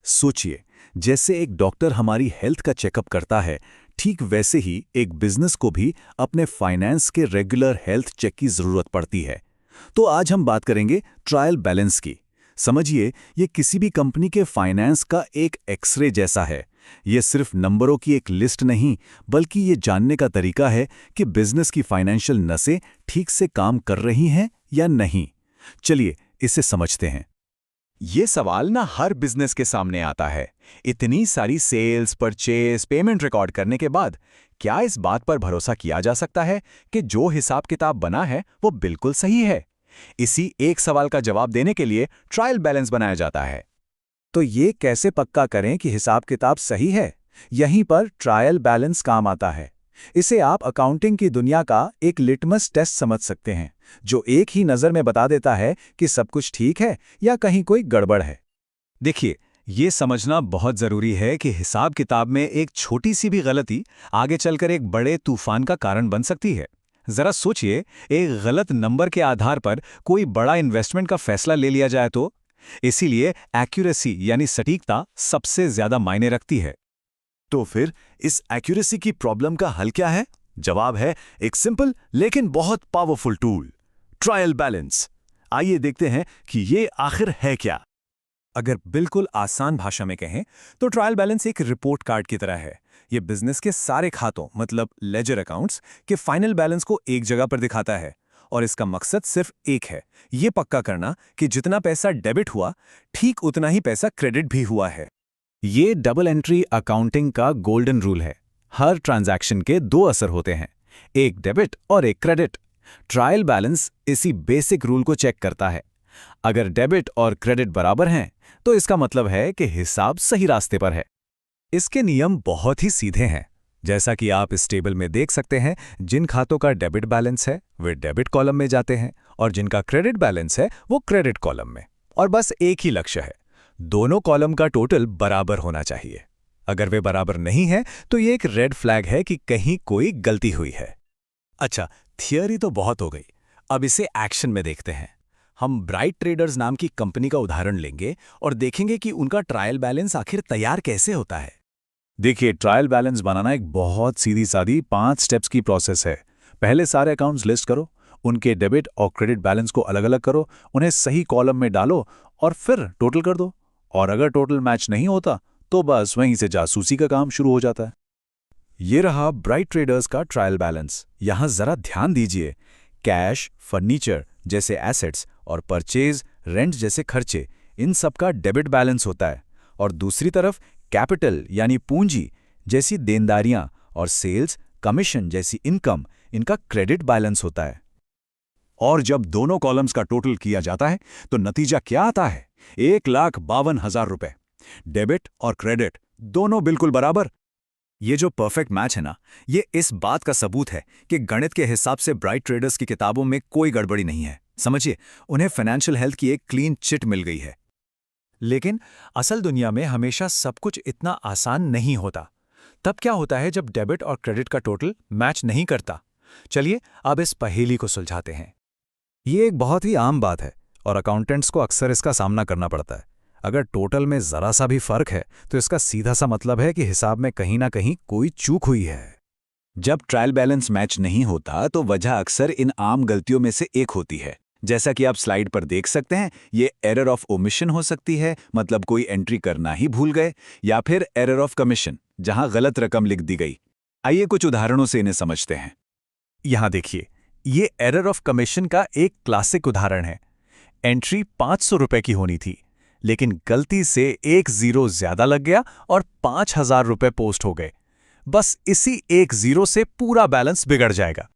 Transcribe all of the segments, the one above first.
सोचिए, जैसे एक डॉक्टर हमारी हेल्थ का चेकअप करता है, ठीक वैसे ही एक बिजनेस को भी अपने फाइनेंस के रेगुलर हेल्थ चेक की जरूरत पड़ती है। तो आज हम बात करेंगे ट्रायल बैलेंस की। समझिए, ये किसी भी कंपनी के फाइनेंस का एक एक्सरे जैसा है। ये सिर्फ नंबरों की एक लिस्ट नहीं, बल्कि ये जानने का तरीका है कि बिजनेस की फाइनेंशियल नसें ठीक से काम कर रही हैं या नहीं। चलिए इसे समझते हैं। ये सवाल ना हर बिजनेस के सामने आता है। इतनी सारी सेल्स, परचेज, पेमेंट रिकॉर्ड करने के बाद क्या इस बात पर भरोसा किया जा सकता है कि जो हिसाब किताब बना है वो बिल्कुल सही है? इसी एक सवाल का जवाब देने के लिए ट्रायल बैलेंस बनाया जाता है। तो ये कैसे पक्का करें कि हिसाब किताब सही है? यहीं पर ट्रायल बैलेंस काम आता है। इसे आप अकाउंटिंग की दुनिया का एक लिटमस टेस्ट समझ सकते हैं, जो एक ही नज़र में बता देता है कि सब कुछ ठीक है या कहीं कोई गड़बड़ है। देखिए, ये समझना बहुत जरूरी है कि हिसाब किताब में एक छोटी सी भी गलती आगे चलकर एक बड़े तूफान का कारण बन सकती है। जरा सोचिए, एक गलत नंबर के आधार पर कोई बड़ा इन्वेस्टमेंट का फैसला ले लिया जाए तो। इसीलिए एक्यूरेसी यानी सटीकता सबसे ज्यादा मायने रखती है। तो फिर इस एक्यूरेसी की प्रॉब्लम का हल क्या है? जवाब है एक सिंपल लेकिन बहुत पावरफुल टूल, ट्रायल बैलेंस। आइए देखते हैं कि ये आखिर है क्या। अगर बिल्कुल आसान भाषा में कहें तो ट्रायल बैलेंस एक रिपोर्ट कार्ड की तरह है। ये बिजनेस के सारे खातों मतलब लेजर अकाउंट्स के फाइनल बैलेंस को एक जगह पर दिखाता है। और इसका मकसद सिर्फ एक है, ये पक्का करना कि जितना पैसा डेबिट हुआ ठीक उतना ही पैसा क्रेडिट भी हुआ है। ये डबल एंट्री अकाउंटिंग का गोल्डन रूल है। हर ट्रांजैक्शन के दो असर होते हैं, एक डेबिट और एक क्रेडिट। ट्रायल बैलेंस इसी बेसिक रूल को चेक करता है। अगर डेबिट और क्रेडिट बराबर हैं, तो इसका मतलब है कि हिसाब सही रास्ते पर है। इसके नियम बहुत ही सीधे हैं। जैसा कि आप इस टेबल में देख सकते हैं, जिन खातों का डेबिट बैलेंस है वे डेबिट कॉलम में जाते हैं और जिनका क्रेडिट बैलेंस है वो क्रेडिट कॉलम में। और बस एक ही लक्ष्य है, दोनों कॉलम का टोटल बराबर होना चाहिए। अगर वे बराबर नहीं है तो ये एक रेड फ्लैग है कि कहीं कोई गलती हुई है। अच्छा, थियरी तो बहुत हो गई, अब इसे एक्शन में देखते हैं। हम ब्राइट ट्रेडर्स नाम की कंपनी का उदाहरण लेंगे और देखेंगे कि उनका ट्रायल बैलेंस आखिर तैयार कैसे होता है। देखिए, ट्रायल बैलेंस बनाना एक बहुत सीधी सादी 5 स्टेप्स की प्रोसेस है। पहले सारे अकाउंट्स लिस्ट करो, उनके डेबिट और क्रेडिट बैलेंस को अलग अलग करो, उन्हें सही कॉलम में डालो और फिर टोटल कर दो। और अगर टोटल मैच नहीं होता तो बस वहीं से जासूसी का काम शुरू हो जाता है। ये रहा ब्राइट ट्रेडर्स का ट्रायल बैलेंस। यहाँ जरा ध्यान दीजिए, कैश, फर्नीचर जैसे एसेट्स और परचेज, रेंट जैसे खर्चे, इन सब का डेबिट बैलेंस होता है। और दूसरी तरफ कैपिटल यानी पूंजी जैसी देनदारियां और सेल्स, कमीशन जैसी इनकम, इनका क्रेडिट बैलेंस होता है। और जब दोनों कॉलम्स का टोटल किया जाता है तो नतीजा क्या आता है? 1,52,000 रुपए। डेबिट और क्रेडिट दोनों बिल्कुल बराबर। ये जो परफेक्ट मैच है ना, ये इस बात का सबूत है कि गणित के हिसाब से ब्राइट ट्रेडर्स की किताबों में कोई गड़बड़ी नहीं है। समझिए, उन्हें फाइनेंशियल हेल्थ की एक क्लीन चिट मिल गई है। लेकिन असल दुनिया में हमेशा सब कुछ इतना आसान नहीं होता। तब क्या होता है जब डेबिट और क्रेडिट का टोटल मैच नहीं करता? चलिए अब इस पहेली को सुलझाते हैं। ये एक बहुत ही आम बात है और अकाउंटेंट्स को अक्सर इसका सामना करना पड़ता है। अगर टोटल में जरा सा भी फर्क है तो इसका सीधा सा मतलब है कि हिसाब में कहीं ना कहीं कोई चूक हुई है। जब ट्रायल बैलेंस मैच नहीं होता तो वजह अक्सर इन आम गलतियों में से एक होती है। जैसा कि आप स्लाइड पर देख सकते हैं, ये एरर ऑफ ओमिशन हो सकती है, मतलब कोई एंट्री करना ही भूल गए, या फिर एरर ऑफ कमीशन, जहां गलत रकम लिख दी गई। आइए कुछ उदाहरणों से इन्हें समझते हैं। यहां देखिए, ये एरर ऑफ कमीशन का एक क्लासिक उदाहरण है। एंट्री 500 रुपए की होनी थी, लेकिन गलती से एक जीरो ज्यादा लग गया और 5,000 रुपए पोस्ट हो गए। बस इसी एक जीरो से पूरा बैलेंस बिगड़ जाएगा।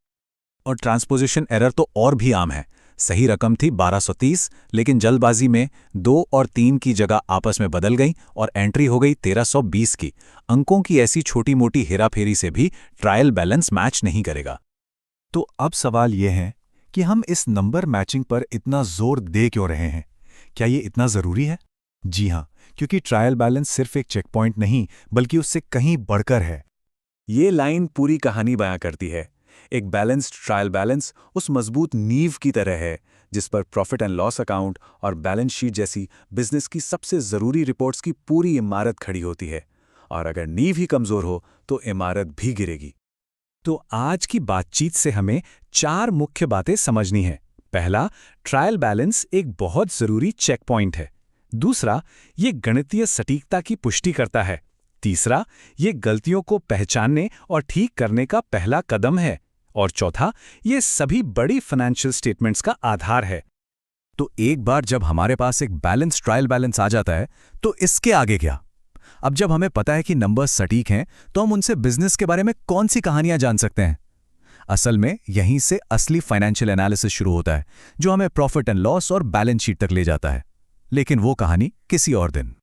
और ट्रांसपोजिशन एरर तो और भी आम है। सही रकम थी 1230, लेकिन जल्दबाजी में 2 और 3 की जगह आपस में बदल गई और एंट्री हो गई 1320 की। अंकों की ऐसी छोटी मोटी हेराफेरी से भी ट्रायल बैलेंस मैच नहीं करेगा। तो अब सवाल यह है कि हम इस नंबर मैचिंग पर इतना जोर दे क्यों रहे हैं? क्या ये इतना जरूरी है? जी हां, क्योंकि ट्रायल बैलेंस सिर्फ एक चेक पॉइंट नहीं, बल्कि उससे कहीं बढ़कर है। ये लाइन पूरी कहानी बयां करती है। एक बैलेंस्ड ट्रायल बैलेंस उस मजबूत नींव की तरह है जिस पर प्रॉफिट एंड लॉस अकाउंट और बैलेंस शीट जैसी बिजनेस की सबसे ज़रूरी रिपोर्ट्स की पूरी इमारत खड़ी होती है। और अगर नींव ही कमज़ोर हो तो इमारत भी गिरेगी। तो आज की बातचीत से हमें 4 मुख्य बातें समझनी है। पहला, ट्रायल बैलेंस एक बहुत जरूरी चेक पॉइंट है। दूसरा, ये गणितीय सटीकता की पुष्टि करता है। तीसरा, ये गलतियों को पहचानने और ठीक करने का पहला कदम है। और चौथा, ये सभी बड़ी फाइनेंशियल स्टेटमेंट्स का आधार है। तो एक बार जब हमारे पास एक बैलेंस ट्रायल बैलेंस आ जाता है तो इसके आगे क्या? अब जब हमें पता है कि नंबर्स सटीक हैं तो हम उनसे बिजनेस के बारे में कौन सी कहानियां जान सकते हैं? असल में यहीं से असली फाइनेंशियल एनालिसिस शुरू होता है, जो हमें प्रॉफिट एंड लॉस और बैलेंस शीट तक ले जाता है। लेकिन वो कहानी किसी और दिन।